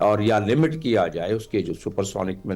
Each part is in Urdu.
اور یا لمٹ کیا جائے اس کے جو سپرسونک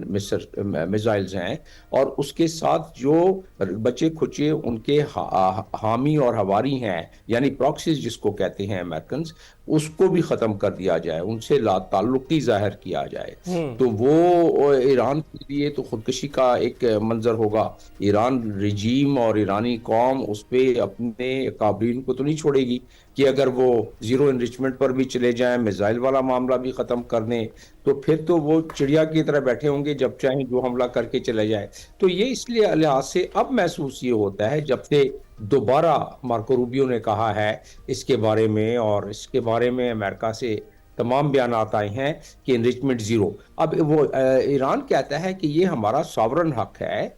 میزائلز ہیں، اور اس کے ساتھ جو بچے کھچے ان کے حامی اور ہواری ہیں یعنی پراکسیز جس کو کہتے ہیں امریکنز، اس کو بھی ختم کر دیا جائے، ان سے لا تعلقی ظاہر کیا جائے، تو وہ ایران کے لیے تو خودکشی کا ایک منظر ہوگا۔ ایران رجیم اور ایرانی قوم اس پہ اپنے قابلین کو تو نہیں چھوڑے گی کہ اگر وہ زیرو انریچمنٹ پر بھی چلے جائیں، میزائل والا معاملہ بھی ختم کر دیں، تو پھر تو وہ چڑیا کی طرح بیٹھے ہوں گے، جب چاہیں جو حملہ کر کے چلے جائے۔ تو یہ اس لیے لحاظ سے اب محسوس یہ ہوتا ہے جب سے دوبارہ مارکو روبیو نے کہا ہے اس کے بارے میں، اور اس کے بارے میں امریکہ سے تمام بیانات آئے ہیں کہ انریچمنٹ زیرو۔ اب وہ ایران کہتا ہے کہ یہ ہمارا ساورن حق ہے،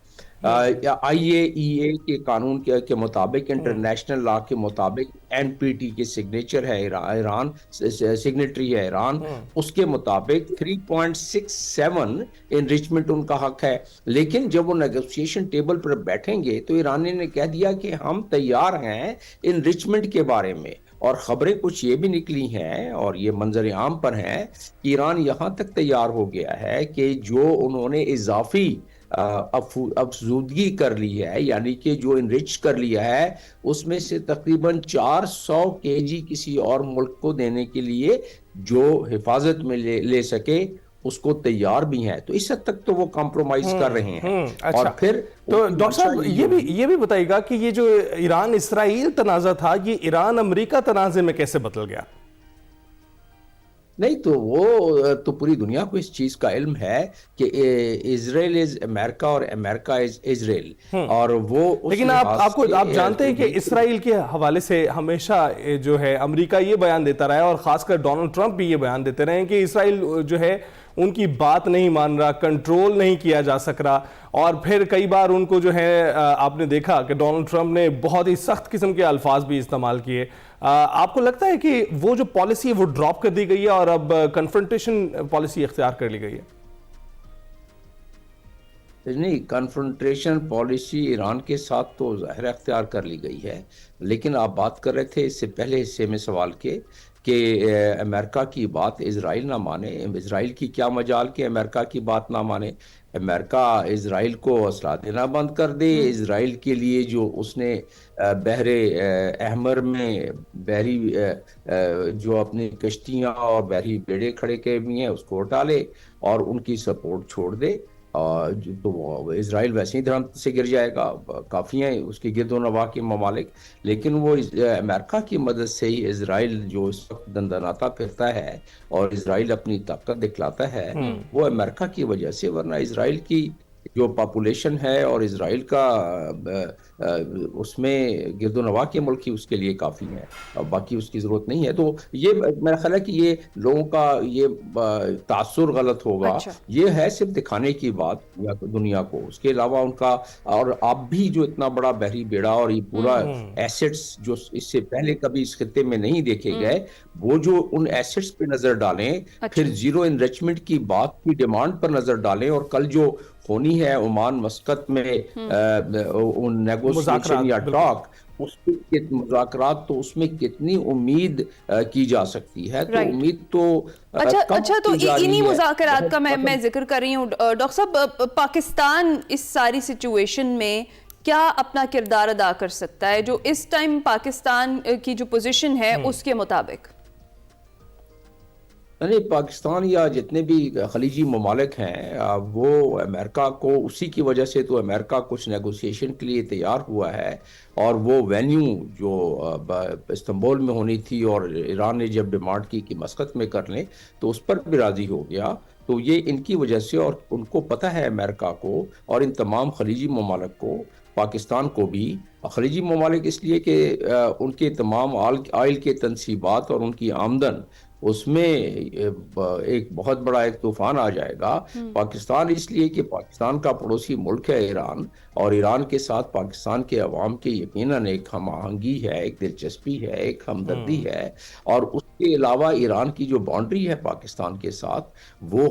آئی اے ای اے کے قانون کے مطابق، انٹرنیشنل لا کے مطابق، این پی ٹی کے سگنیچر ہے ایران، سگنیٹری ہے ایران، اس کے مطابق 3.67 انریچمنٹ ان کا حق ہے۔ لیکن جب وہ نیگوسیشن ٹیبل پر بیٹھیں گے تو ایرانی نے کہہ دیا کہ ہم تیار ہیں انریچمنٹ کے بارے میں، اور خبریں کچھ یہ بھی نکلی ہیں اور یہ منظر عام پر ہیں کہ ایران یہاں تک تیار ہو گیا ہے کہ جو انہوں نے اضافی افزودگی کر لی ہے، یعنی کہ جو انرچ کر لیا ہے، اس میں سے تقریباً 400 kg کسی اور ملک کو دینے کے لیے جو حفاظت میں لے سکے، اس کو تیار بھی ہیں۔ تو اس حد تک تو وہ کمپرومائز کر رہے ہیں۔ اور پھر تو ڈاکٹر صاحب یہ بھی بتائیے گا کہ یہ جو ایران اسرائیل تنازع تھا، یہ ایران امریکہ تنازع میں کیسے بدل گیا؟ نہیں تو وہ تو پوری دنیا کو اس چیز کا علم ہے کہ اسرائیل از امریکہ اور امریکہ از اسرائیل، اور وہ لیکن آپ جانتے ہیں کہ اسرائیل کے حوالے سے ہمیشہ جو ہے امریکہ یہ بیان دیتا رہا ہے، اور خاص کر ڈونلڈ ٹرمپ بھی یہ بیان دیتے رہے ہیں کہ اسرائیل جو ہے ان کی بات نہیں مان رہا، کنٹرول نہیں کیا جا سک رہا، اور پھر کئی بار ان کو جو ہے آپ نے دیکھا کہ ڈونلڈ ٹرمپ نے بہت ہی سخت قسم کے الفاظ بھی استعمال کیے۔ آپ کو لگتا ہے کہ وہ جو پالیسی ہے وہ ڈراپ کر دی گئی ہے اور اب کنفرنٹیشن پالیسی اختیار کر لی گئی ہے؟ نہیں، کنفرنٹریشن پالیسی ایران کے ساتھ تو ظاہر اختیار کر لی گئی ہے، لیکن آپ بات کر رہے تھے اس سے پہلے حصے میں سوال کے کہ امریکہ کی بات اسرائیل نہ مانے، اسرائیل کی کیا مجال کہ امریکہ کی بات نہ مانے؟ امریکہ اسرائیل کو اسلحہ دینا بند کر دے، اسرائیل کے لیے جو اس نے بحر احمر میں بحری جو اپنی کشتیاں اور بحری بیڑے کھڑے کیے ہوئے ہیں اس کو ہٹا لے اور ان کی سپورٹ چھوڑ دے، تو اسرائیل ویسے ہی دھرم سے گر جائے گا۔ کافی ہیں اس کے گرد و نواح کے ممالک، لیکن وہ امریکہ کی مدد سے ہی اسرائیل جو اس وقت دندناتا پھرتا ہے اور اسرائیل اپنی طاقت دکھلاتا ہے، وہ امریکہ کی وجہ سے، ورنہ اسرائیل کی جو پاپولیشن ہے اور اسرائیل کا اس میں گرد و نواح کے ملک ہی اس کے لیے کافی ہیں، باقی اس کی ضرورت نہیں ہے۔ تو یہ میرا خیال ہے کہ یہ لوگوں کا یہ تاثر غلط ہوگا، یہ ہے صرف دکھانے کی بات دنیا کو، اس کے علاوہ ان کا، اور آپ بھی جو اتنا بڑا بحری بیڑا اور یہ پورا ایسٹس جو اس سے پہلے کبھی اس خطے میں نہیں دیکھے گئے، وہ جو ان ایسٹس پہ نظر ڈالیں، پھر زیرو انریچمنٹ کی بات کی ڈیمانڈ پر نظر ڈالیں، اور کل جو ہونی ہے عمان مسقط میں نیگوسیشن یا ٹاک، اس کے مذاکرات، تو اس میں کتنی امید کی جا سکتی ہے؟ تو امید تو اچھا تو انہی مذاکرات کا میں ذکر کر رہی ہوں ڈاکٹر صاحب، پاکستان اس ساری سچویشن میں کیا اپنا کردار ادا کر سکتا ہے جو اس ٹائم پاکستان کی جو پوزیشن ہے اس کے مطابق؟ نہیں، پاکستان یا جتنے بھی خلیجی ممالک ہیں وہ امریکہ کو، اسی کی وجہ سے تو امریکہ کچھ نیگوسیشن کے لیے تیار ہوا ہے، اور وہ وینیو جو استنبول میں ہونی تھی اور ایران نے جب ڈیمانڈ کی کہ مسقط میں کر لیں تو اس پر بھی راضی ہو گیا، تو یہ ان کی وجہ سے، اور ان کو پتہ ہے امریکہ کو اور ان تمام خلیجی ممالک کو، پاکستان کو بھی، خلیجی ممالک اس لیے کہ ان کے تمام آئل کے تنصیبات اور ان کی آمدن، اس میں ایک بہت بڑا ایک طوفان آ جائے گا۔ پاکستان اس لیے کہ پاکستان کا پڑوسی ملک ہے ایران، اور ایران کے ساتھ پاکستان کے عوام کی یقیناً ایک ہم آہنگی ہے، ایک دلچسپی ہے، ایک ہمدردی ہے، اور اس کے علاوہ ایران کی جو باؤنڈری ہے پاکستان کے ساتھ، وہ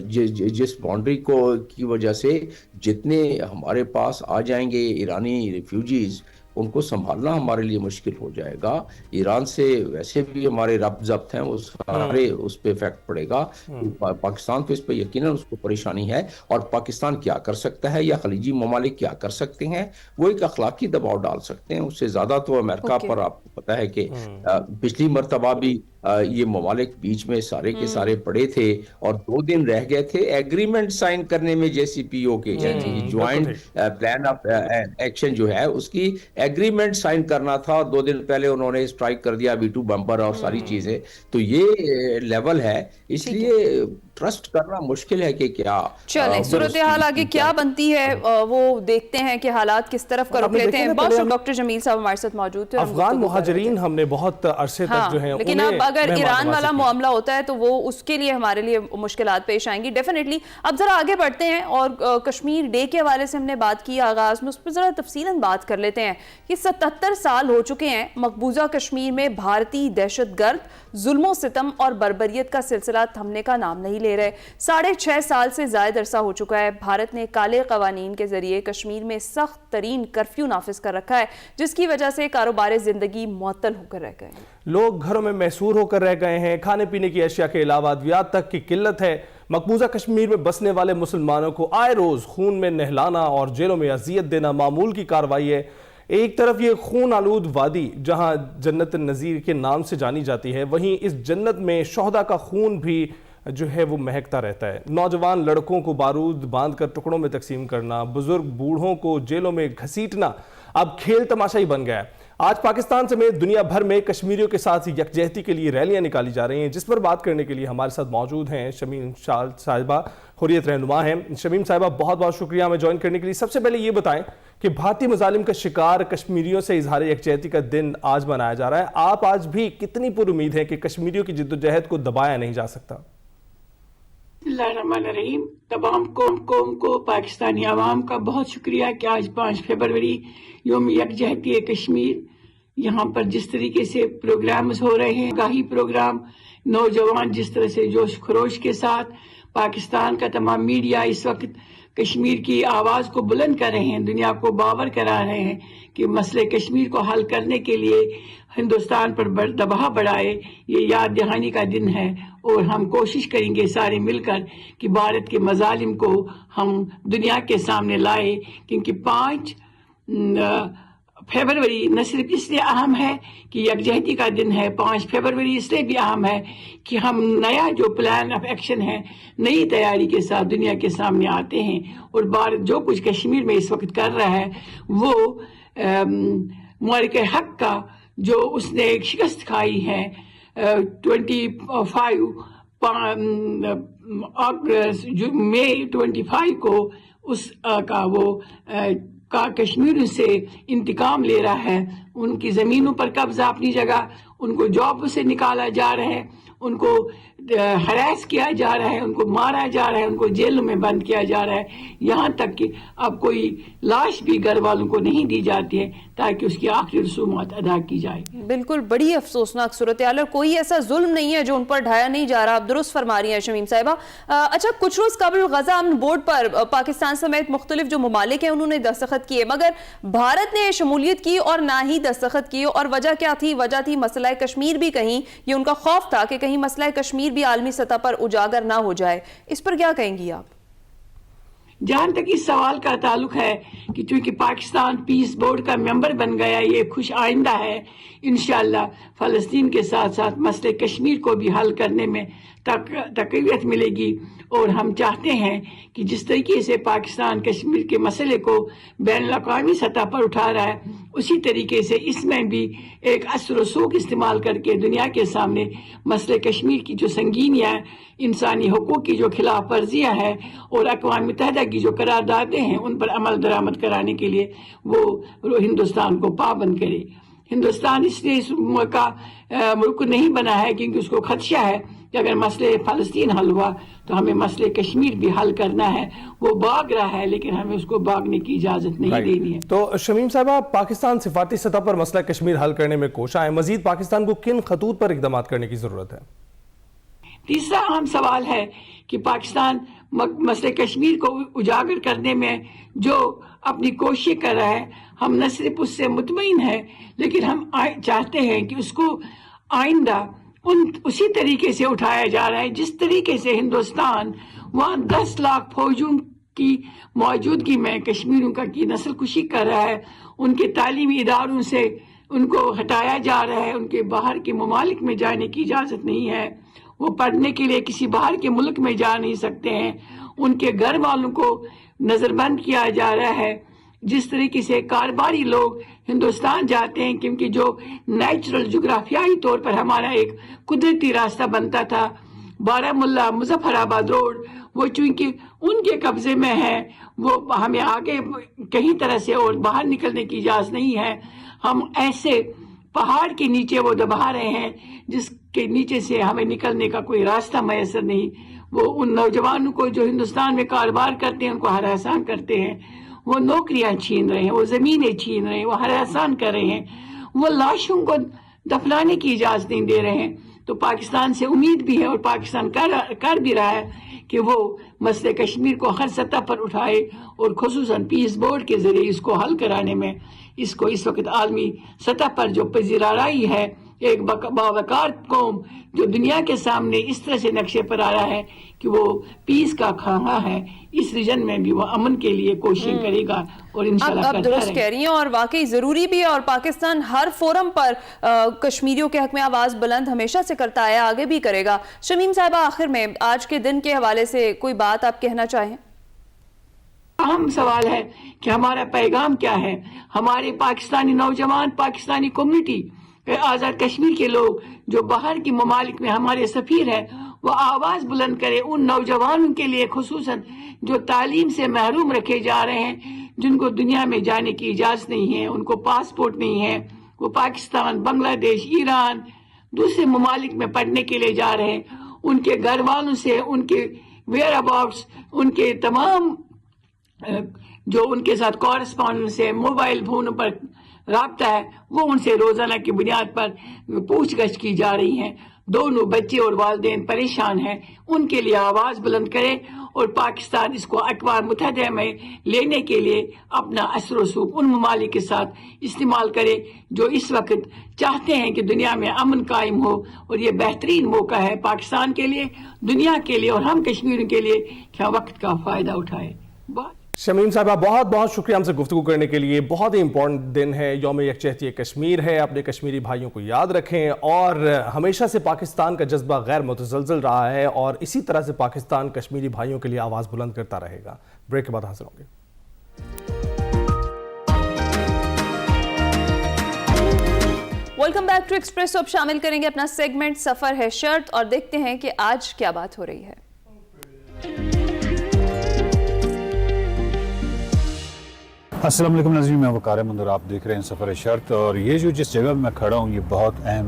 جس باؤنڈری کی وجہ سے جتنے ہمارے پاس آ جائیں گے ایرانی ریفیوجیز، ان کو سنبھالنا ہمارے لیے مشکل ہو جائے گا. ایران سے ویسے بھی ہمارے ربط ضبط ہیں, وہ سارے اس پہ افیکٹ پڑے گا. پاکستان تو اس پہ یقیناً اس کو پریشانی ہے, اور پاکستان کیا کر سکتا ہے یا خلیجی ممالک کیا کر سکتے ہیں, وہ ایک اخلاقی دباؤ ڈال سکتے ہیں. اس سے زیادہ تو امریکہ پر آپ کو پتا ہے کہ پچھلی مرتبہ بھی یہ ممالک بیچ میں سارے کے سارے پڑے تھے اور 2 دن رہ گئے تھے ایگریمنٹ سائن کرنے میں JCPO کے, یعنی جوائنٹ پلان آف ایکشن جو ہے اس کی ایگریمنٹ سائن کرنا تھا, اور 2 دن پہلے انہوں نے اسٹرائک کر دیا V2 بمپر اور ساری چیزیں. تو یہ لیول ہے, اس لیے ٹرسٹ کرنا مشکل ہے کہ کیا چلیں صورتحال آگے کیا بنتی ہے وہ دیکھتے ہیں کہ حالات کس طرف کا رخ لیتے ہیں. بہت شکریہ ڈاکٹر جمیل صاحب ہمارے ساتھ موجود تھے. افغان مہاجرین ہم نے بہت عرصے تک جو ہیں, لیکن اب اگر ایران والا معاملہ ہوتا ہے تو وہ اس کے لیے ہمارے لیے مشکلات پیش آئیں گی ڈیفینیٹلی. اب ذرا آگے بڑھتے ہیں اور کشمیر ڈے کے حوالے سے ہم نے بات کی آغاز میں, اس پہ ذرا تفصیلاً بات کر لیتے ہیں. یہ 77 سال ہو چکے ہیں مقبوضہ کشمیر میں بھارتی دہشت گرد ظلم و ستم اور بربریت کا سلسلہ تھمنے کا نام نہیں لے رہے. 6.5 سال سے زائد عرصہ ہو چکا ہے. بھارت نے کالے قوانین کے ذریعے کشمیر میں سخت ترین کرفیو نافذ کر رکھا ہے, جس کی وجہ سے کاروبار زندگی معطل ہو کر رہ گئے ہیں. لوگ گھروں میں محصور ہو کر رہ گئے ہیں. کھانے پینے کی اشیاء کے علاوہ ادویات تک کی قلت ہے. مقبوضہ کشمیر میں بسنے والے مسلمانوں کو آئے روز خون میں نہلانا اور جیلوں میں اذیت دینا معمول کی کارروائی ہے. ایک طرف یہ خون آلود وادی جہاں جنت النظیر کے نام سے جانی جاتی ہے, وہیں اس جنت میں شہداء کا خون بھی جو ہے وہ مہکتا رہتا ہے. نوجوان لڑکوں کو بارود باندھ کر ٹکڑوں میں تقسیم کرنا, بزرگ بوڑھوں کو جیلوں میں گھسیٹنا اب کھیل تماشا ہی بن گیا ہے. آج پاکستان سمیت دنیا بھر میں کشمیریوں کے ساتھ یکجہتی کے لیے ریلیاں نکالی جا رہی ہیں, جس پر بات کرنے کے لیے ہمارے ساتھ موجود ہیں شمیم صاحبہ, حریت رہنما ہیں. شمیم صاحبہ بہت بہت شکریہ ہمیں جوائن کرنے کے لیے. سب سے پہلے یہ بتائیں کہ بھارتی مظالم کا شکار کشمیریوں سے اظہار یکجہتی کا دن آج منایا جا رہا ہے. آپ آج بھی کتنی پر امید ہے کہ کشمیریوں کی جدوجہد کو دبایا نہیں جا سکتا؟ بسم اللہ الرحمن الرحیم. تمام قوم کو پاکستانی عوام کا بہت شکریہ کہ آج 5 فروری یوم یکجہتی کشمیر, یہاں پر جس طریقے سے پروگرامز ہو رہے ہیں, گاہی پروگرام, نوجوان جس طرح سے جوش خروش کے ساتھ پاکستان کا تمام میڈیا اس وقت کشمیر کی آواز کو بلند کر رہے ہیں, دنیا کو باور کرا رہے ہیں کہ مسئلہ کشمیر کو حل کرنے کے لیے ہندوستان پر دباؤ بڑھائے. یہ یاد دہانی کا دن ہے اور ہم کوشش کریں گے سارے مل کر کہ بھارت کے مظالم کو ہم دنیا کے سامنے لائے, کیونکہ 5 فروری نہ صرف اس لیے اہم ہے کہ یکجہتی کا دن ہے, 5 فروری اس لیے بھی اہم ہے کہ ہم نیا جو پلان آف ایکشن ہے نئی تیاری کے ساتھ دنیا کے سامنے آتے ہیں, اور بھارت جو کچھ کشمیر میں اس وقت کر رہا ہے وہ مورکہ حق کا جو اس نے ایک شکست کھائی ہے مئی 25 کو اس کا وہ کشمیر سے انتقام لے رہا ہے. ان کی زمینوں پر قبضہ اپنی جگہ, ان کو جاب سے نکالا جا رہا ہے, ان کو ہراس کیا جا رہا ہے, ان کو مارا جا رہا ہے, ان کو جیلوں میں بند کیا جا رہا ہے, یہاں تک کہ اب کوئی لاش بھی گھر والوں کو نہیں دی جاتی ہے تاکہ اس کی آخری رسومات ادا کی جائے. بالکل بڑی افسوسناک صورتحال, اور کوئی ایسا ظلم نہیں ہے جو ان پر ڈھایا نہیں جا رہا. آپ درست فرما رہی ہیں شمیم صاحبہ. اچھا, کچھ روز قبل غزہ امن بورڈ پر پاکستان سمیت مختلف جو ممالک ہیں انہوں نے دستخط کیے, مگر بھارت نے شمولیت کی اور نہ ہی دستخط کیے. اور وجہ کیا تھی؟ وجہ تھی مسئلہ کشمیر بھی, کہیں یہ ان کا خوف تھا کہ کہیں مسئلہ کشمیر بھی عالمی سطح پر اجاگر نہ ہو جائے. اس پر کیا کہیں گی آپ؟ جہاں تک اس سوال کا تعلق ہے کہ چونکہ پاکستان پیس بورڈ کا ممبر بن گیا, یہ خوش آئندہ ہے. انشاءاللہ فلسطین کے ساتھ ساتھ مسئلہ کشمیر کو بھی حل کرنے میں تقویت ملے گی, اور ہم چاہتے ہیں کہ جس طریقے سے پاکستان کشمیر کے مسئلے کو بین الاقوامی سطح پر اٹھا رہا ہے, اسی طریقے سے اس میں بھی ایک اثر و رسوخ استعمال کر کے دنیا کے سامنے مسئلہ کشمیر کی جو سنگینیاں, انسانی حقوق کی جو خلاف ورزیاں ہیں اور اقوام متحدہ کی جو قراردادیں ہیں ان پر عمل درآمد کرانے کے لیے وہ ہندوستان کو پابند کرے. ہندوستان اس لیے اس کا رکن نہیں بنا ہے کیونکہ اس کو خدشہ ہے کہ اگر مسئلہ فلسطین حل ہوا تو ہمیں مسئلہ کشمیر بھی حل کرنا ہے. وہ بھاگ رہا ہے لیکن ہمیں اس کو بھاگنے کی اجازت نہیں دینی ہے. تو شمیم صاحبہ, پاکستان سفارتی سطح پر مسئلہ کشمیر حل کرنے میں کوشاں ہے, مزید پاکستان کو کن خطوط پر اقدامات کرنے کی ضرورت ہے؟ تیسرا اہم سوال ہے کہ پاکستان مسئلہ کشمیر کو اجاگر کرنے میں جو اپنی کوشش کر رہا ہے، ہم نہ صرف اس سے مطمئن ہیں لیکن ہم چاہتے ہیں کہ اس کو آئندہ اسی طریقے سے اٹھایا جا رہا ہے جس طریقے سے ہندوستان وہاں 10 لاکھ فوجوں کی موجودگی میں کشمیریوں کی نسل کشی کر رہا ہے، ان کے تعلیمی اداروں سے ان کو ہٹایا جا رہا ہے، ان کے باہر کے ممالک میں جانے کی اجازت نہیں ہے، وہ پڑھنے کے لیے کسی باہر کے ملک میں جا نہیں سکتے ہیں، ان کے گھر والوں کو نظر بند کیا جا رہا ہے، جس طریقے سے کاروباری لوگ ہندوستان جاتے ہیں کیونکہ جو نیچرل جغرافیائی طور پر ہمارا ایک قدرتی راستہ بنتا تھا بارہمولہ مظفر آباد روڈ، وہ چونکہ ان کے قبضے میں ہے، وہ ہمیں آگے کہیں طرح سے اور باہر نکلنے کی اجازت نہیں ہے، ہم ایسے پہاڑ کے نیچے وہ دبا رہے ہیں جس کے نیچے سے ہمیں نکلنے کا کوئی راستہ میسر نہیں، وہ ان نوجوانوں کو جو ہندوستان میں کاروبار کرتے ہیں ان کو ہراساں کرتے ہیں، وہ نوکریاں چھین رہے ہیں، وہ زمینیں چھین رہے ہیں، وہ ہراساں کر رہے ہیں، وہ لاشوں کو دفنانے کی اجازت نہیں دے رہے ہیں۔ تو پاکستان سے امید بھی ہے اور پاکستان کر بھی رہا ہے کہ وہ مسئلہ کشمیر کو ہر سطح پر اٹھائے اور خصوصاً پیس بورڈ کے ذریعے اس کو حل کرانے میں اس کو اس وقت عالمی سطح پر جو پذیرائی ہے، ایک باوقار قوم جو دنیا کے سامنے اس طرح سے نقشے پر آ رہا ہے کہ وہ پیس کا خواہاں ہے، اس ریجن میں بھی وہ امن کے لیے کوششیں کرے گا اور انشاءاللہ آپ درست کہہ رہی ہیں اور واقعی ضروری بھی ہے، اور پاکستان ہر فورم پر کشمیریوں کے حق میں آواز بلند ہمیشہ سے کرتا ہے، آگے بھی کرے گا۔ شمیم صاحبہ، آخر میں آج کے دن کے حوالے سے کوئی بات آپ کہنا چاہیں؟ اہم سوال ہے کہ ہمارا پیغام کیا ہے، ہمارے پاکستانی نوجوان، پاکستانی کمیونٹی، آزاد کشمیر کے لوگ جو باہر کی ممالک میں ہمارے سفیر ہیں، وہ آواز بلند کرے ان نوجوانوں کے لیے خصوصاً جو تعلیم سے محروم رکھے جا رہے ہیں، جن کو دنیا میں جانے کی اجازت نہیں ہے، ان کو پاسپورٹ نہیں ہے، وہ پاکستان، بنگلہ دیش، ایران، دوسرے ممالک میں پڑھنے کے لیے جا رہے ہیں، ان کے گھر والوں سے، ان کے ویئر اباؤٹس، ان کے تمام جو ان کے ساتھ کورسپونڈنس ہے، موبائل فونوں پر رابطہ ہے، وہ ان سے روزانہ کی بنیاد پر پوچھ گچھ کی جا رہی ہیں، دونوں بچے اور والدین پریشان ہیں، ان کے لیے آواز بلند کرے اور پاکستان اس کو اقوام متحدہ میں لینے کے لیے اپنا اثر و رسوخ ان ممالک کے ساتھ استعمال کرے جو اس وقت چاہتے ہیں کہ دنیا میں امن قائم ہو، اور یہ بہترین موقع ہے پاکستان کے لیے، دنیا کے لیے اور ہم کشمیریوں کے لیے کہ ہم وقت کا فائدہ اٹھائے۔ شمیم صاحبہ، بہت بہت شکریہ ہم سے گفتگو کرنے کے لیے۔ بہت ہی امپورٹنٹ دن ہے، یوم یکجہتی کشمیر ہے، اپنے کشمیری بھائیوں کو یاد رکھیں، اور ہمیشہ سے پاکستان کا جذبہ غیر متزلزل رہا ہے اور اسی طرح سے پاکستان کشمیری بھائیوں کے لیے آواز بلند کرتا رہے گا۔ بریک کے بعد حاضر ہوں گے۔ Welcome back to Express. اب شامل کریں گے اپنا سیگمنٹ سفر ہے شرط، اور دیکھتے ہیں کہ آج کیا بات ہو رہی ہے۔ السلام علیکم ناظرین، میں وقار احمد اور آپ دیکھ رہے ہیں سفر شرط۔ اور یہ جو جس جگہ میں کھڑا ہوں یہ بہت اہم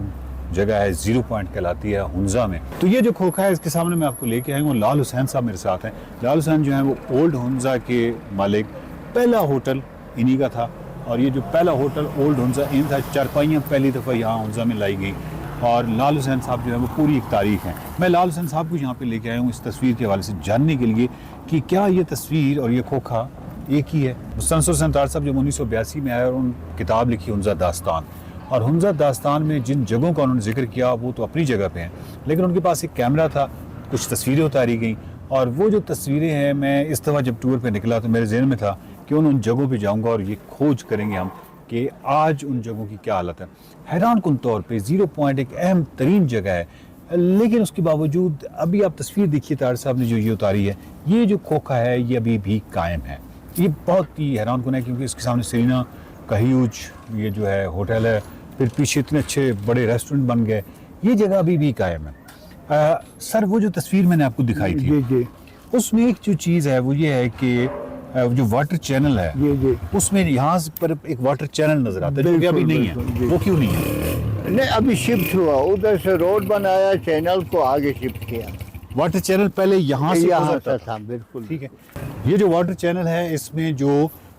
جگہ ہے، زیرو پوائنٹ کہلاتی ہے ہنزا میں۔ تو یہ جو کھوکھا ہے اس کے سامنے میں آپ کو لے کے آئے ہوں، لال حسین صاحب میرے ساتھ ہیں۔ لال حسین جو ہیں وہ اولڈ ہنزا کے مالک، پہلا ہوٹل انہی کا تھا، اور یہ جو پہلا ہوٹل اولڈ ہنزا ان تھا، چارپائیاں پہلی دفعہ یہاں ہنزا میں لائی گئی، اور لال حسین صاحب جو ہے وہ پوری ایک تاریخ ہیں۔ میں لال حسین صاحب کو یہاں پہ لے کے آیا ہوں اس تصویر کے حوالے سے جاننے کے لیے کہ کیا یہ تصویر اور یہ کھوکھا ایک ہی ہے۔ مستنصر سنتار صاحب جب 1982 میں آئے اور ان کتاب لکھی ہنزا داستان، اور ہنزا داستان میں جن جگہوں کا انہوں نے ذکر کیا وہ تو اپنی جگہ پہ ہیں، لیکن ان کے پاس ایک کیمرہ تھا، کچھ تصویریں اتاری گئیں، اور وہ جو تصویریں ہیں، میں اس دفعہ جب ٹور پہ نکلا تو میرے ذہن میں تھا کہ ان جگہوں پہ جاؤں گا اور یہ کھوج کریں گے ہم کہ آج ان جگہوں کی کیا حالت ہے۔ حیران کن طور پہ زیرو پوائنٹ ایک اہم ترین جگہ ہے، لیکن اس کے باوجود ابھی آپ تصویر دیکھیے طاہر صاحب نے جو یہ اتاری ہے، یہ جو کھوکھا ہے یہ ابھی بھی قائم ہے۔ یہ بہت ہی حیران کن ہے کیونکہ اس کے سامنے سرینا کا ہیوج یہ جو ہے ہوٹل ہے، پھر پیچھے اتنے اچھے بڑے ریسٹورنٹ بن گئے، یہ جگہ ابھی بھی قائم ہے۔ سر وہ جو تصویر میں نے آپ کو دکھائی تھی اس میں ایک جو چیز ہے وہ یہ ہے کہ جو واٹر چینل ہے اس میں یہاں پر ایک واٹر چینل نظر آتا ہے جو کہ ابھی نہیں ہے، وہ کیوں نہیں ہے؟ نہیں، ابھی شفٹ ہوا، ادھر سے روڈ بنایا، چینل کو آگے شفٹ کیا۔ واٹر چینل پہلے یہاں سے تھا، بالکل ٹھیک ہے۔ یہ جو واٹر چینل ہے اس میں جو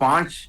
5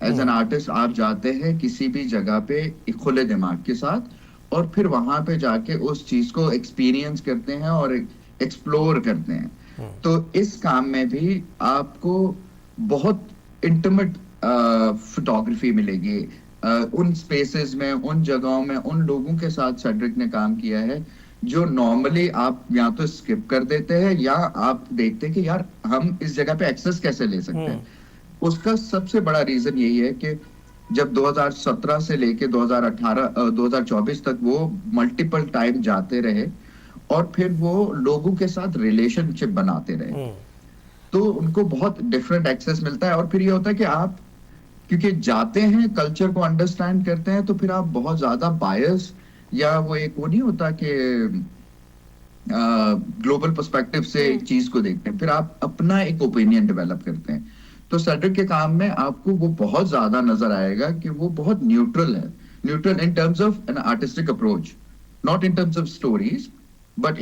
ایز این آرٹسٹ آپ جاتے ہیں کسی بھی جگہ پہ ایک کھلے دماغ کے ساتھ اور پھر وہاں پہ جا کے اس چیز کو ایکسپیرینس کرتے ہیں اور ایکسپلور کرتے ہیں. تو اس کام میں بھی آپ کو بہت انٹیمیٹ فوٹوگرافی ملے گی. ان اسپیسز میں, ان جگہوں میں, ان لوگوں کے ساتھ سیڈرک نے کام کیا ہے جو نارملی آپ یا تو اسکپ کر دیتے ہیں یا آپ دیکھتے ہیں کہ یار ہم اس جگہ پہ ایکسس کیسے لے سکتے ہیں. اس کا سب سے بڑا ریزن یہی ہے کہ جب 2017 سے لے کے 2024 تک وہ ملٹیپل ٹائم جاتے رہے اور پھر وہ لوگوں کے ساتھ ریلیشن شپ بناتے رہے, تو ان کو بہت ڈفرینٹ ایکسس ملتا ہے. اور پھر یہ ہوتا ہے کہ آپ کیونکہ جاتے ہیں, کلچر کو انڈرسٹینڈ کرتے ہیں, تو پھر آپ بہت زیادہ بائس یا وہ ایک وہ نہیں ہوتا کہ گلوبل پرسپیکٹو سے ایک چیز کو دیکھتے ہیں, پھر آپ اپنا ایک اوپینین ڈیولپ کرتے ہیں. تو سیڈرک کے کام میں آپ کو وہ بہت زیادہ نظر آئے گا کہ وہ بہت نیوٹرل ہے, neutral in terms of an artistic approach, not in terms of stories, but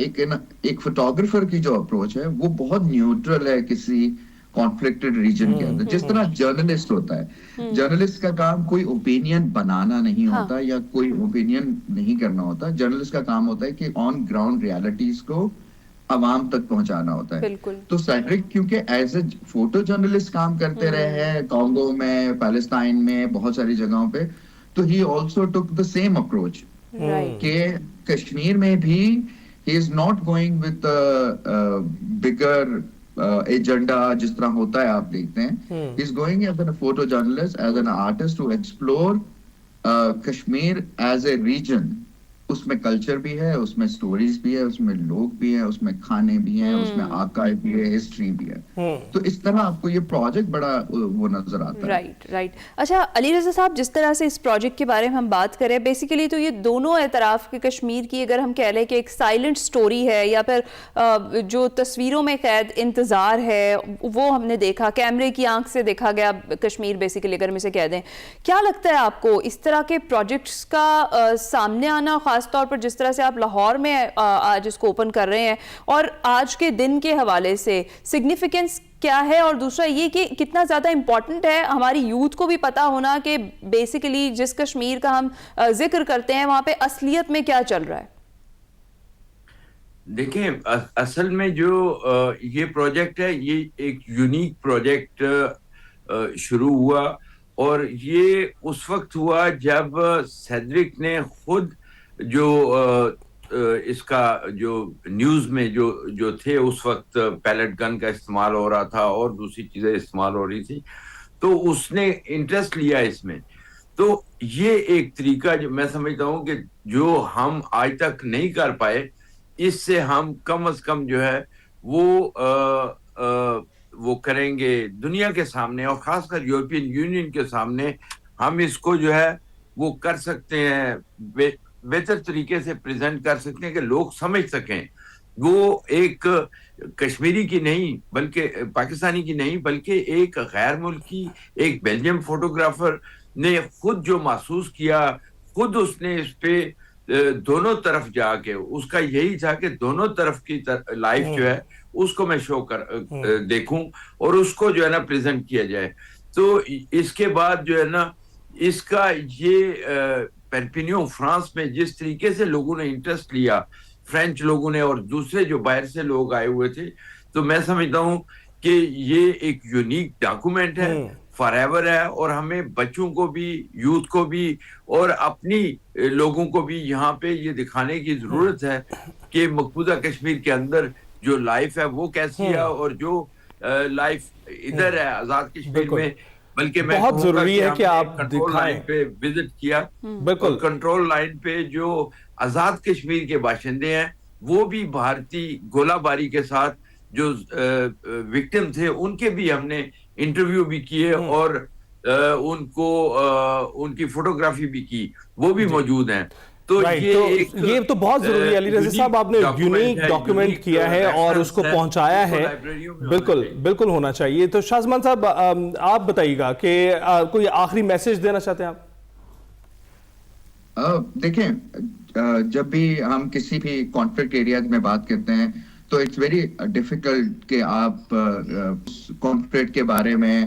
ایک فوٹوگرافر کی جو اپروچ ہے وہ بہت نیوٹرل ہے کسی کانفلکٹڈ ریجن کے اندر. جس طرح جرنلسٹ ہوتا ہے, جرنلسٹ کا کام کوئی اوپینین بنانا نہیں ہوتا یا کوئی اوپینین نہیں کرنا ہوتا. جرنلسٹ کا کام ہوتا ہے کہ آن گراؤنڈ ریالٹیز کو عوام تک پہنچانا ہوتا ہے. تو سیڈرک کیونکہ ایز اے فوٹو جرنلسٹ کام کرتے رہے ہیں کانگو میں, پیلسٹائن میں, بہت ساری جگہوں پہ, تو ہی also took the same approach کہ کشمیر میں بھی he is not going with bigger agenda جس طرح ہوتا ہے آپ دیکھتے ہیں. He is going as an photo journalist, as an artist to explore Kashmir as a region. اس میں کلچر بھی ہے, اس میں سٹوریز بھی ہے, اس میں لوگ بھی ہیں, اس میں کھانے بھی ہیں, اس میں آرکائیو بھی ہے, ہسٹری بھی ہے. تو اس طرح آپ کو یہ پروجیکٹ بڑا وہ نظر آتا ہے. رائٹ. اچھا علی رضا صاحب, جس طرح سے اس پروجیکٹ کے بارے میں ہم بات کریں, بیسیکلی تو یہ دونوں اعتراف کے کشمیر کی اگر ہم کہہ لیں کہ ایک سائلنٹ سٹوری ہے یا پھر جو تصویروں میں قید انتظار ہے وہ ہم نے دیکھا, کیمرے کی آنکھ سے دیکھا گیا کشمیر بیسیکلی اگر ہم اسے کہہ دیں. کیا لگتا ہے آپ کو اس طرح کے پروجیکٹس کا سامنے آنا, خاص طور پر جس طرح سے آپ لاہور میں آج اس کو اوپن کر رہے ہیں, اور آج کے دن کے حوالے سے سگنیفیکنس کیا ہے, اور دوسرا یہ کہ کتنا زیادہ امپورٹنٹ ہے ہماری یوتھ کو بھی پتا ہونا کہ بیسیکلی جس کشمیر کا ہم ذکر کرتے ہیں وہاں پہ اصلیت میں کیا چل رہا ہے؟ دیکھیں, اصل میں جو یہ پروجیکٹ ہے یہ ایک یونیک پروجیکٹ شروع ہوا, اور یہ اس وقت ہوا جب سیڈرک نے خود جو اس کا جو نیوز میں جو تھے اس وقت پیلٹ گن کا استعمال ہو رہا تھا اور دوسری چیزیں استعمال ہو رہی تھی, تو اس نے انٹرسٹ لیا اس میں. تو یہ ایک طریقہ جو میں سمجھتا ہوں کہ جو ہم آج تک نہیں کر پائے, اس سے ہم کم از کم جو ہے وہ کریں گے دنیا کے سامنے, اور خاص کر یورپین یونین کے سامنے ہم اس کو جو ہے وہ کر سکتے ہیں, بہتر طریقے سے پریزنٹ کر سکتے ہیں کہ لوگ سمجھ سکیں. وہ ایک کشمیری کی نہیں بلکہ پاکستانی کی نہیں بلکہ ایک غیر ملکی, ایک بیلجیم فوٹوگرافر نے خود جو محسوس کیا, خود اس نے اس پہ دونوں طرف جا کے, اس کا یہی تھا کہ دونوں طرف کی لائف جو ہے اس کو میں شو کر دیکھوں اور اس کو جو ہے نا پریزنٹ کیا جائے. تو اس کے بعد جو ہے نا اس کا یہ پرپینیو فرانس میں جس طریقے سے لوگوں نے انٹرسٹ لیا, فرینچ لوگوں نے اور دوسرے جو باہر سے لوگ آئے ہوئے تھے, تو میں سمجھتا ہوں کہ یہ ایک یونیک ڈاکومنٹ ہے, فار ایور ہے, اور ہمیں بچوں کو بھی, یوتھ کو بھی اور اپنی لوگوں کو بھی یہاں پہ یہ دکھانے کی ضرورت ہے کہ مقبوضہ کشمیر کے اندر جو لائف ہے وہ کیسی ہے, اور جو لائف ادھر ہے آزاد کشمیر میں. بلکہ میں بہت ضروری ہے کہ آپ دکھائیں پہ وزٹ کیا, بالکل کنٹرول لائن پہ جو آزاد کشمیر کے باشندے ہیں وہ بھی بھارتی گولہ باری کے ساتھ جو وکٹم تھے ان کے بھی ہم نے انٹرویو بھی کیے اور ان کو ان کی فوٹوگرافی بھی کی, وہ بھی موجود ہیں. تو یہ تو بہت ضروری ہے علی رضا صاحب, آپ نے یونیک ڈاکیومنٹ کیا ہے اور اس کو پہنچایا ہے, بالکل ہونا چاہیے. تو شازمان صاحب آپ بتائیے گا کہ کوئی آخری میسج دینا چاہتے ہیں آپ؟ دیکھیں, جب بھی ہم کسی بھی کانفلکٹ ایریا میں بات کرتے ہیں تو اٹس ویری ڈیفیکلٹ کہ آپ کانفلکٹ کے بارے میں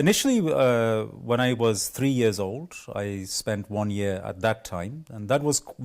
Initially, when I was 3 years old, I spent 1 year at that time, and that was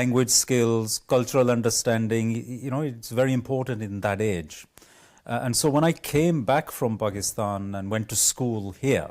language skills, cultural understanding, you know, it's very important in that age. And so when I came back from Pakistan and went to school here,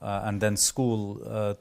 and then school,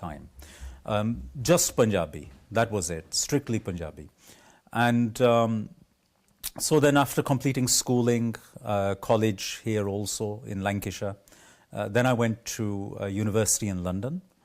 time. Just Punjabi, that was it, strictly Punjabi. And so then after completing schooling, college here also in Lancashire, then I went to university in London.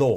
Law,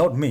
Not me.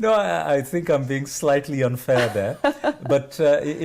No, I think I'm being slightly unfair there. But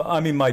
I mean my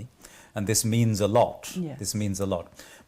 me. And this means a lot. Yes. This means a lot.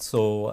So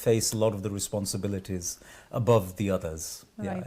face a lot of the responsibilities above the others. Right. Yeah,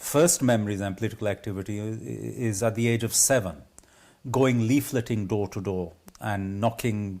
first memories and political activity is at the age of 7, going leafleting door to door and knocking.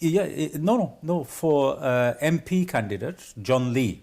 Yeah, no. For MP candidate John Lee,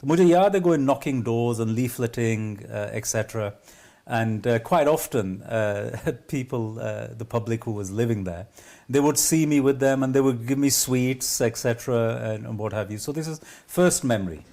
تو مجھے یاد ہے going knocking doors and leafleting, etc. And quite often, people, the public who was living there, they would see me with them and they would give me sweets, etc. and what have you. So this is first memory.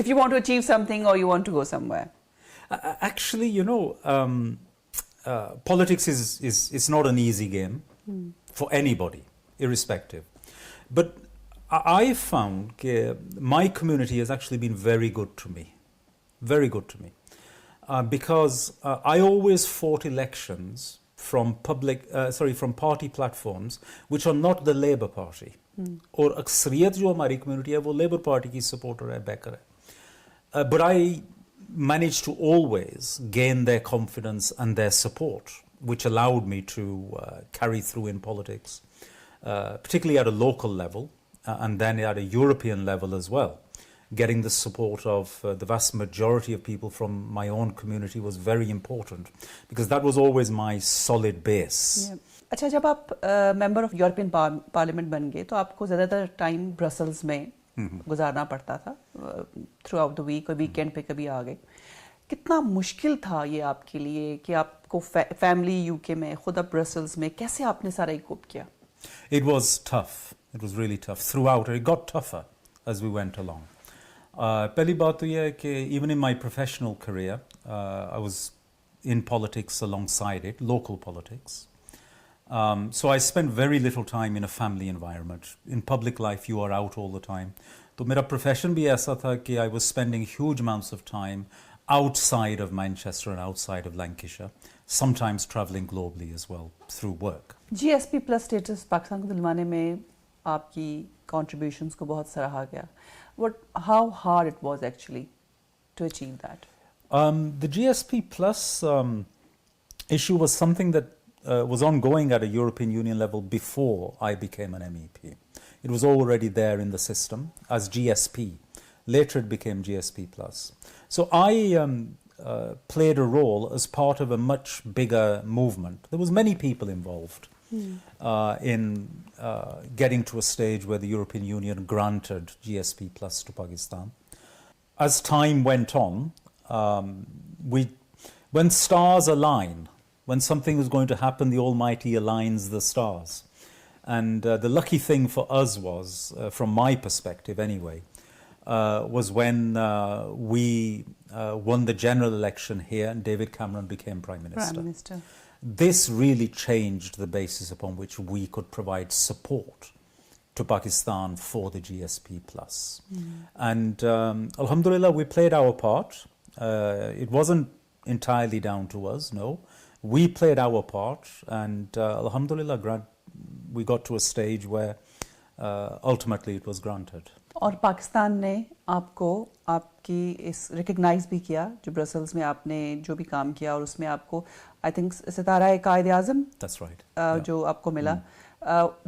If you want to achieve something or you want to go somewhere. Actually, you know, politics is not an easy game for anybody, irrespective. But I found that my community has actually been very good to me, because I always fought elections from from party platforms which are not the Labour Party. اور اکثریت جو ہماری کمیونٹی ہے وہ لیبر پارٹی کی سپورٹر ہے, بیکر ہے. But I managed to always gain their confidence and their support, which allowed me to carry through in politics, particularly at a local level and then at a European level as well. Getting the support of the vast majority of people from my own community was very important, because that was always my solid base. Yeah. اچھا, جب آپ ممبر آف یورپین پارلیمنٹ بن گئے تو آپ کو زیادہ تر ٹائم برسلز میں گزارنا پڑتا تھا, تھرو آؤٹ دا ویک, اور ویکینڈ پہ کبھی آ گئے. کتنا مشکل تھا یہ آپ کے لیے کہ آپ کو فیملی یو کے میں, خود اب برسلز میں, کیسے آپ نے سارا کوپ کیا؟ It was tough. It was really tough throughout. It got tougher as we went along. پہلی بات تو یہ ہے کہ even in my professional career, I was in politics alongside it, local politics. So I spent very little time in a family environment. In public life, you are out all the time. تو میرا پروفیشن بھی ایسا تھا کہ I was spending huge amounts of time outside of Manchester and outside of Lancashire, sometimes travelling globally as well through work. GSP plus status Pakistan کو دلوانے میں آپ کی contributions کو بہت سراہا گیا. How hard it was actually to achieve that? The GSP plus issue was something that was ongoing at a European Union level before I became an MEP. It was already there in the system as GSP. Later it became GSP plus. So I played a role as part of a much bigger movement. There was many people involved in getting to a stage where the European Union granted GSP plus to Pakistan. As time went on, when stars align, when something is going to happen, the Almighty aligns the stars. And the lucky thing for us was, from my perspective anyway, was when we won the general election here and David Cameron became Prime Minister. This really changed the basis upon which we could provide support to Pakistan for the GSP plus. And alhamdulillah, we played our part. It wasn't entirely down to us, no. We played our part, and alhamdulillah, we got to a stage where ultimately it was granted. اور پاکستان نے آپ کو آپ کی اس ریکگنائز بھی کیا, جو برسلز میں آپ نے جو بھی کام کیا, اور اس میں آپ کو آئی تھنک ستارہ قائد اعظم جو آپ کو ملا,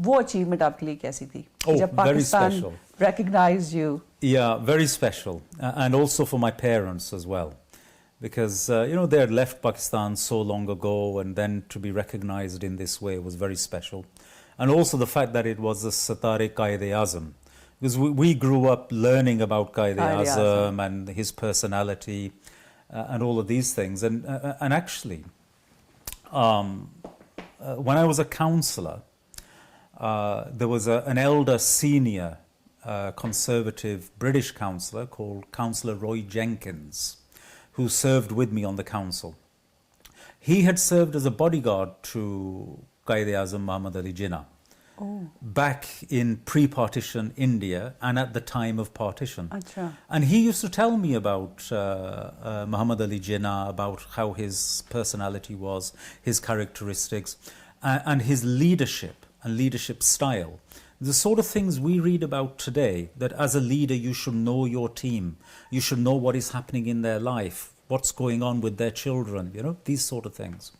وہ اچیومنٹ آپ کے لیے کیسی تھی جب Pakistan recognised you? Yeah, very special, and also for my parents as well. Because, they had left Pakistan so long ago, and then to be recognized in this way was very special. And also the fact that it was the Satare Qaid-e-Azam. Because we grew up learning about Qaid-e-Azam and his personality and all of these things. And actually, when I was a councillor, there was an elder senior conservative British councillor called Councillor Roy Jenkins, who served with me on the council. He had served as a bodyguard to Qaid-e-Azam Muhammad Ali Jinnah back in pre-partition India and at the time of partition. Achha. And he used to tell me about Muhammad Ali Jinnah, about how his personality was, his characteristics, and his leadership and leadership style. The sort of things we read about today, that as a leader you should know your team, you should know what is happening in their life, what's going on with their children, these sort of things.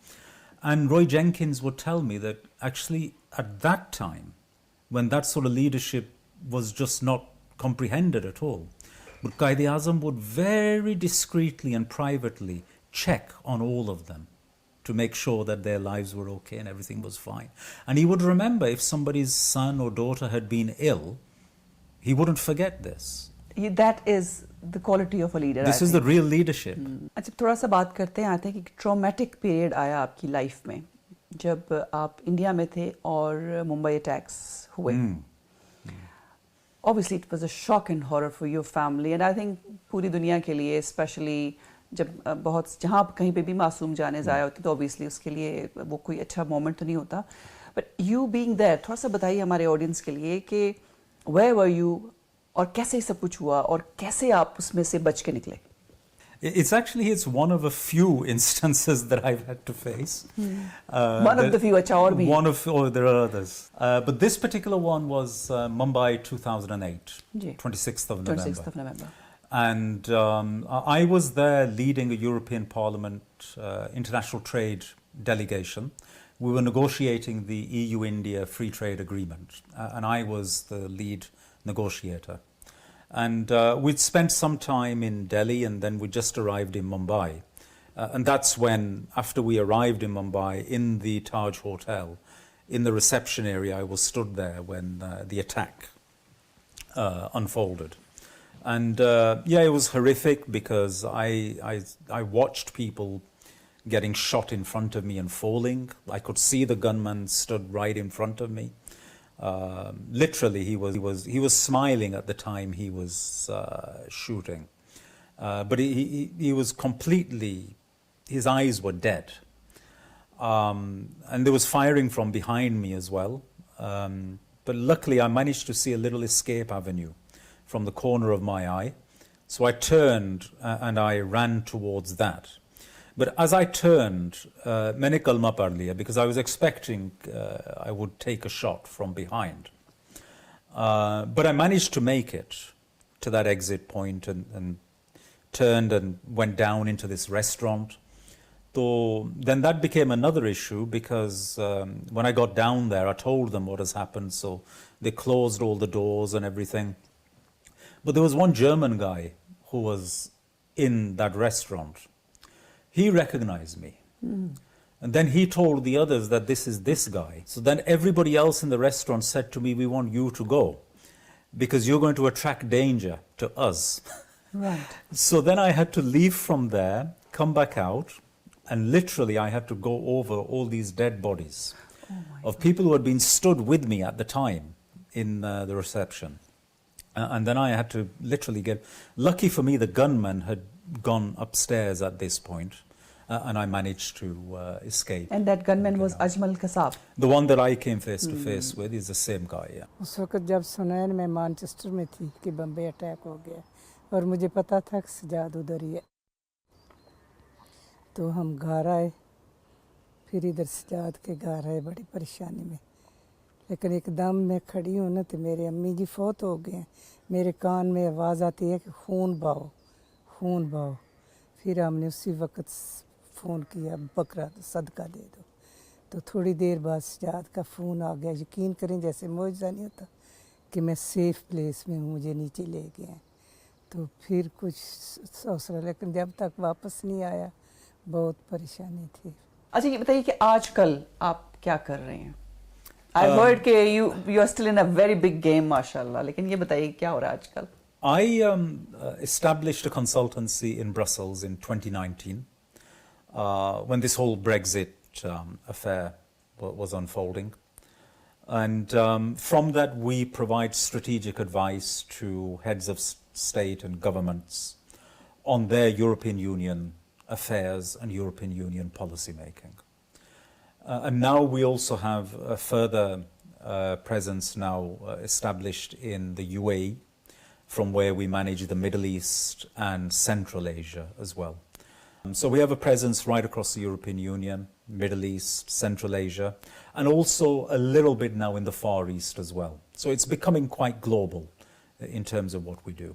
And Roy Jenkins would tell me that actually at that time, when that sort of leadership was just not comprehended at all, But Quaid-e-Azam would very discreetly and privately check on all of them to make sure that their lives were okay and everything was fine. And he would remember if somebody's son or daughter had been ill, he wouldn't forget this. That is the quality of a leader. This is the real leadership. اچھا تھوڑا سا بات کرتے ہیں آتے ہیں کہ ٹرامیٹک پیریڈ آیا آپ کی لائف میں جب آپ انڈیا میں تھے اور ممبئی اٹیکس ہوئے. Obviously it was a shock and horror for your family and I think پوری دنیا کے لیے اسپیشلی جب بہت جہاں کہیں پہ بھی معصوم جانیں ضائع ہوتی تو obviously اس کے لیے وہ کوئی اچھا مومنٹ تو نہیں ہوتا. بٹ یو بینگ دیر تھوڑا سا بتائیے ہمارے آڈینس کے لیے کہ where were you اور کیسے سب کچھ ہوا اور کیسے آپ اس میں سے بچ کے نکلے؟ It's one of a few instances that I've had to face. One of the few, acha aur bhi. There are others. But this particular one was Mumbai 2008, 26th of November. 26th of November. And I was there leading a European Parliament international trade delegation. We were negotiating the EU-India free trade agreement, and I was the lead negotiator. And we'd spent some time in Delhi and then we just arrived in Mumbai. And that's when, after we arrived in Mumbai, in the Taj Hotel, in the reception area, I was stood there when the attack unfolded. And yeah, it was horrific because I watched people getting shot in front of me and falling. I could see the gunman stood right in front of me. Literally, he was smiling at the time he was shooting, but he was completely, his eyes were dead, and there was firing from behind me as well. But luckily, I managed to see a little escape avenue from the corner of my eye, so I turned and I ran towards that. But as I turned, maine kalma padh liya because I was expecting I would take a shot from behind. But I managed to make it to that exit point and turned and went down into this restaurant. So then that became another issue because when I got down there, I told them what has happened. So they closed all the doors and everything. But there was one German guy who was in that restaurant. He recognized me. And then he told the others that this is this guy. So then everybody else in the restaurant said to me, we want you to go because you're going to attract danger to us. Right. So then I had to leave from there, come back out, and literally I had to go over all these dead bodies of people who had been stood with me at the time in the reception. And then I had to literally lucky for me, the gunman had gone upstairs at this point, and I managed to escape. And that gunman was Ajmal Kasab. The one that I came face to face with is the same guy, yeah. اس وقت جب سنین میں مانچسٹر میں تھی کہ بمبئی اٹیک ہو گیا اور مجھے پتا تھا کہ سجاد ادھر ہی ہے تو ہم گھر آئے پھر ادھر سجاد کے گھر آئے بڑی پریشانی میں لیکن ایک دم میں کھڑی ہوں نا تو میرے امی جی فوت ہو گئے ہیں میرے کان میں آواز آتی ہے کہ خون بہاؤ خون بہاؤ پھر ہم نے اسی وقت فون کیا بکرا صدقہ دے دو تو تھوڑی دیر بعد سجاد کا فون آ گیا یقین کریں جیسے معجزہ نہیں ہوتا کہ میں سیف پلیس میں ہوں مجھے نیچے لے گئے ہیں تو پھر کچھ حوصلہ لیکن جب تک واپس نہیں آیا بہت پریشانی تھی. اچھا یہ بتائیے کہ آج کل آپ کیا کر رہے ہیں؟ I heard کہ you are still in a very big game ماشاءاللہ لیکن یہ بتائیے کیا ہو رہا ہے آج کل؟ I established a consultancy in Brussels in 2019 when this whole Brexit affair was unfolding. And from that we provide strategic advice to heads of state and governments on their European Union affairs and European Union policy making. And now we also have a further presence now established in the UAE, from where we manage the Middle East and Central Asia as well. So we have a presence right across the European Union, Middle East, Central Asia, and also a little bit now in the Far East as well. So it's becoming quite global in terms of what we do.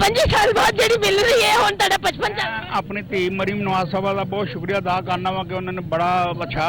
5 ਸਾਲ ਬਾਅਦ ਜਿਹੜੀ ਮਿਲ ਰਹੀ ਹੈ ਹੁਣ ਤੁਹਾਡਾ 55 ਚੱਲ ਰਿਹਾ। ਆਪਣੀ ਧੀ ਮਰੀਮ ਨਵਾਜ਼ ਸਾਹਿਬਾ ਦਾ ਬਹੁਤ ਸ਼ੁਕਰੀਆ ਅਦਾ ਕਰਨਾ ਵਾ ਕਿ ਉਹਨਾਂ ਨੇ ਬੜਾ ਅੱਛਾ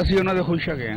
ਅਸੀਂ ਉਹਨਾਂ ਦੇ ਖੁਸ਼ ਹੈਗੇ ਹਾਂ।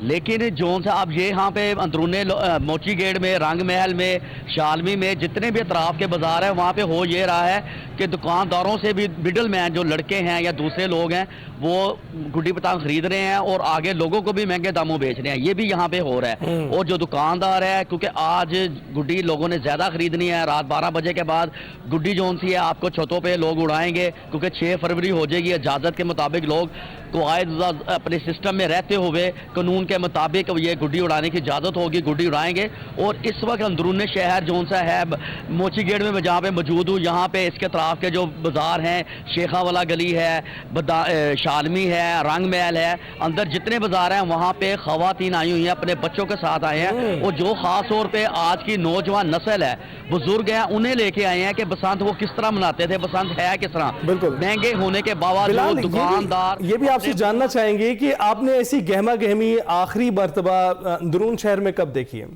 لیکن جون سا اب یہ یہاں پہ اندرون موچی گیٹ میں، رنگ محل میں، شالمی میں جتنے بھی اطراف کے بازار ہیں وہاں پہ ہو یہ رہا ہے کہ دکانداروں سے بھی مڈل مین جو لڑکے ہیں یا دوسرے لوگ ہیں وہ گڈی پتنگ خرید رہے ہیں اور آگے لوگوں کو بھی مہنگے داموں بیچ رہے ہیں. یہ بھی یہاں پہ ہو رہا ہے. اور جو دکاندار ہے کیونکہ آج گڈی لوگوں نے زیادہ خریدنی ہے، رات 12 بجے کے بعد گڈی جون سی ہے آپ کو چھتوں پہ لوگ اڑائیں گے کیونکہ 6 فروری ہو جائے گی. اجازت کے مطابق لوگ قواعد اپنے سسٹم میں رہتے ہوئے قانون کے مطابق یہ گڈی اڑانے کی اجازت ہوگی، گڈی اڑائیں گے. اور اس وقت اندرون شہر جون سا ہے موچی گیٹ میں جہاں پہ موجود ہوں، یہاں پہ اس کے اطراف کے جو بازار ہیں، شیخا والا گلی ہے، شالمی ہے، رنگ محل ہے، اندر جتنے بازار ہیں وہاں پہ خواتین آئی ہوئی ہیں، اپنے بچوں کے ساتھ آئے ہیں. اور جو خاص طور پہ آج کی نوجوان نسل ہے، بزرگ ہیں، انہیں لے کے آئے ہیں کہ بسنت وہ کس طرح مناتے تھے، بسنت ہے کس طرح. مہنگے ہونے کے باوجود دکاندار یہ بھی آپ سے جاننا چاہیں گے کہ آپ نے ایسی گہما گہمی آخری مرتبہ اندرون شہر میں کب دیکھی ہے؟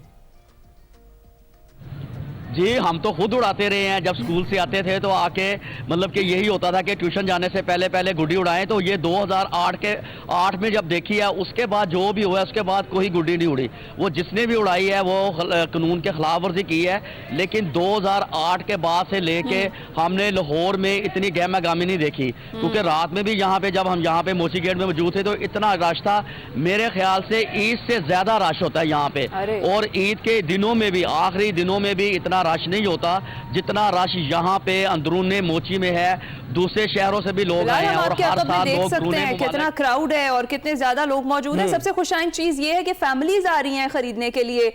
جی ہم تو خود اڑاتے رہے ہیں. جب سکول سے آتے تھے تو آ کے مطلب کہ یہی ہوتا تھا کہ ٹیوشن جانے سے پہلے گڈی اڑائیں. تو یہ 2008 میں جب دیکھی ہے، اس کے بعد جو بھی ہوا ہے اس کے بعد کوئی گڈی نہیں اڑی. وہ جس نے بھی اڑائی ہے وہ قانون کے خلاف ورزی کی ہے. لیکن 2008 کے بعد سے لے کے ہم نے لاہور میں اتنی گہما گامی نہیں دیکھی. کیونکہ رات میں بھی یہاں پہ جب ہم یہاں پہ موچی گیٹ میں موجود تھے تو اتنا رش تھا. میرے خیال سے عید سے زیادہ رش ہوتا ہے یہاں پہ. اور عید کے دنوں میں بھی، آخری دنوں میں بھی اتنا رش نہیں ہوتا جتنا رش یہاں پہ اندرون موچی میں ہے. دوسرے شہروں سے بھی لوگ آئے ہیں اور ہر سال دیکھ لوگ سکتے ہیں کتنا کراؤڈ ہے اور کتنے زیادہ لوگ موجود ہیں. سب سے خوشائن چیز یہ ہے کہ فیملیز آ رہی ہیں خریدنے کے لیے،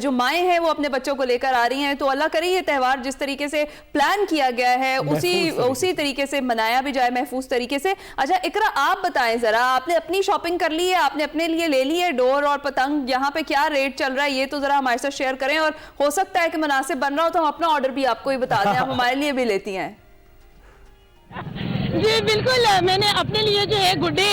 جو مائیں ہیں وہ اپنے بچوں کو لے کر آ رہی ہیں. تو اللہ کرے یہ تہوار جس طریقے سے پلان کیا گیا ہے اسی طریقے سے منایا بھی جائے، محفوظ طریقے سے. اچھا اقرا آپ بتائیں ذرا، آپ نے اپنی شاپنگ کر لی ہے، آپ نے اپنے لیے لے لی ہے ڈور اور پتنگ، یہاں پہ کیا ریٹ چل رہا ہے یہ تو ذرا ہمارے ساتھ شیئر کریں. اور ہو سکتا ہے کہ مناسب بن رہا ہو تو ہم اپنا آرڈر بھی آپ کو ہی بتا دیں، آپ ہمارے لیے بھی لیتی ہیں. جی بالکل، میں نے اپنے لیے جو ہے گڈے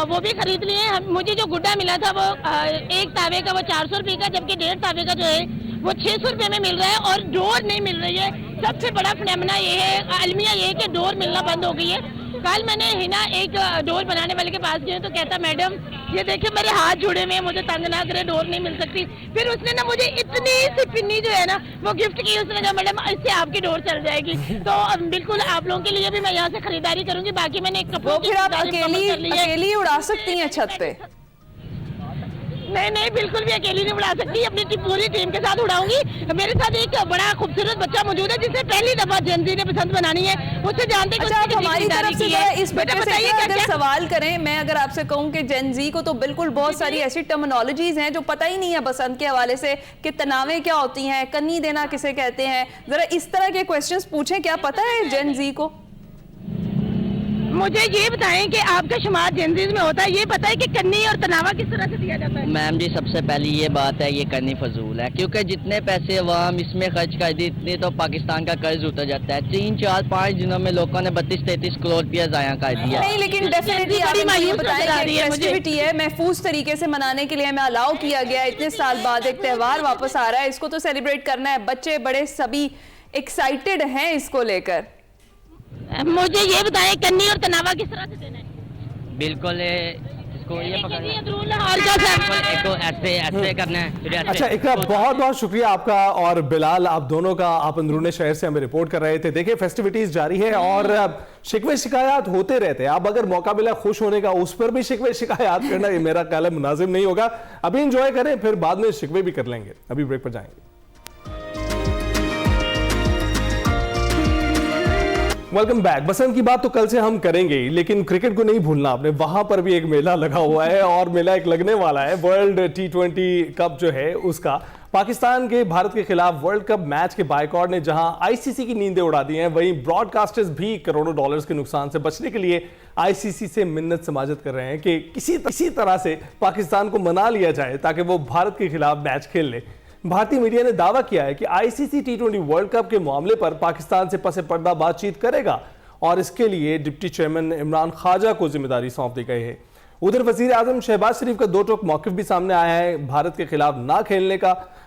وہ بھی خرید لیے ہیں. مجھے جو گڈا ملا تھا وہ ایک تاوے کا وہ 400 روپے کا، جبکہ 1.5 تاوے کا جو ہے وہ 600 روپے میں مل رہا ہے اور ڈور نہیں مل رہی ہے. سب سے بڑا فنامنا یہ ہے، المیہ یہ ہے کہ ڈور ملنا بند ہو گئی ہے. کل میں نے ہنا ایک ڈور بنانے والے کے پاس گئے تو کہتا میڈم یہ دیکھیں میرے ہاتھ جڑے ہوئے ہیں، مجھے تنگ نہ کرے، ڈور نہیں مل سکتی. پھر اس نے نا مجھے اتنی سی پنی جو ہے نا وہ گفٹ کی. اس نے کہا میڈم اس سے آپ کی ڈور چل جائے گی. تو بالکل آپ لوگوں کے لیے بھی میں یہاں سے خریداری کروں گی. باقی میں نے ایک کپڑوں کی اکیلی اڑا سکتی ہیں چھت پہ؟ نہیں بالکل بھی اکیلی نہیں اڑا سکتی، اپنی پوری ٹیم کے ساتھ اڑاؤں گی. میرے ساتھ ایک بڑا خوبصورت بچہ موجود ہے جسے پہلی دفعہ جین زی نے پسند بنانی ہے. اس سے جانتے ہیں آپ ہماری طرف سے اس بچے سے اگر سوال کریں، میں اگر آپ سے کہوں کہ جین زی کو تو بالکل بہت ساری ایسی ٹرمنالوجیز ہیں جو پتہ ہی نہیں ہے پسند کے حوالے سے کہ تناویں کیا ہوتی ہیں، کنی دینا کسے کہتے ہیں. ذرا اس طرح کے کویسچنز پوچھیں، کیا پتہ ہے جین زی کو؟ مجھے یہ بتائیں کہ آپ کا شمار جنزیز میں ہوتا ہے، یہ پتہ ہے کہ کنی اور تناوا کس طرح سے دیا جاتا ہے؟ میم جی سب سے پہلی یہ بات ہے، یہ کرنی فضول ہے کیونکہ جتنے پیسے عوام اس میں خرچ کر دی اتنے تو پاکستان کا قرض اتر جاتا ہے. 3 4 5 دنوں میں لوگوں نے 32-33 کروڑ روپیہ ضائع کر دیا. نہیں لیکن ڈیفینیٹلی آپ یہ بتائیں کہ فیسٹیوٹی ہے، محفوظ طریقے سے منانے کے لیے ہمیں الاؤ کیا گیا ہے. اتنے سال بعد ایک تہوار واپس آ رہا ہے، اس کو تو سیلیبریٹ کرنا ہے. بچے بڑے سبھی ایکسائٹیڈ ہیں اس کو لے کر. مجھے یہ بتائیں کنی اور تناوا کس طرح سے دینا ہے؟ بالکل اس کو یہ ایسے کرنا ہے. اچھا اقرا بہت بہت شکریہ آپ کا اور بلال آپ دونوں کا. آپ اندرون شہر سے ہمیں رپورٹ کر رہے تھے. دیکھیں فیسٹیوٹیز جاری ہے اور شکوے شکایات ہوتے رہتے ہیں. اب اگر موقع ملا خوش ہونے کا اس پر بھی شکوے شکایات کرنا یہ میرا خیال ہے مناسب نہیں ہوگا. ابھی انجوائے کریں پھر بعد میں شکوے بھی کر لیں گے. ابھی بریک پر جائیں گے. Welcome back. بسنت کی بات تو کل سے ہم کریں گے لیکن کرکٹ کو نہیں بھولنا آپ نے. وہاں پر بھی ایک میلہ لگا ہوا ہے اور میلہ ایک لگنے والا ہے. ورلڈ T20 کپ جو ہے اس کا پاکستان کے بھارت کے خلاف ورلڈ کپ میچ کے بائیکاٹ نے جہاں ICC کی نیندیں اڑا دی ہیں، وہیں براڈ کاسٹرز بھی کروڑوں ڈالرز کے نقصان سے بچنے کے لیے ICC سے منت سماجت کر رہے ہیں کہ کسی طرح سے پاکستان کو منا لیا جائے تاکہ وہ بھارت کے خلاف میچ کھیل لے. بھارتی میڈیا نے دعویٰ کیا ہے کہ ICC T20 ورلڈ کپ کے معاملے پر پاکستان سے پس پردہ بات چیت کرے گا اور اس کے لیے ڈپٹی چیئرمین عمران خواجہ کو ذمہ داری سونپ دی گئی ہے. ادھر وزیر اعظم شہباز شریف کا 2 ٹوک موقف بھی سامنے آیا ہے بھارت کے خلاف نہ کھیلنے کا.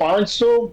$500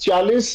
40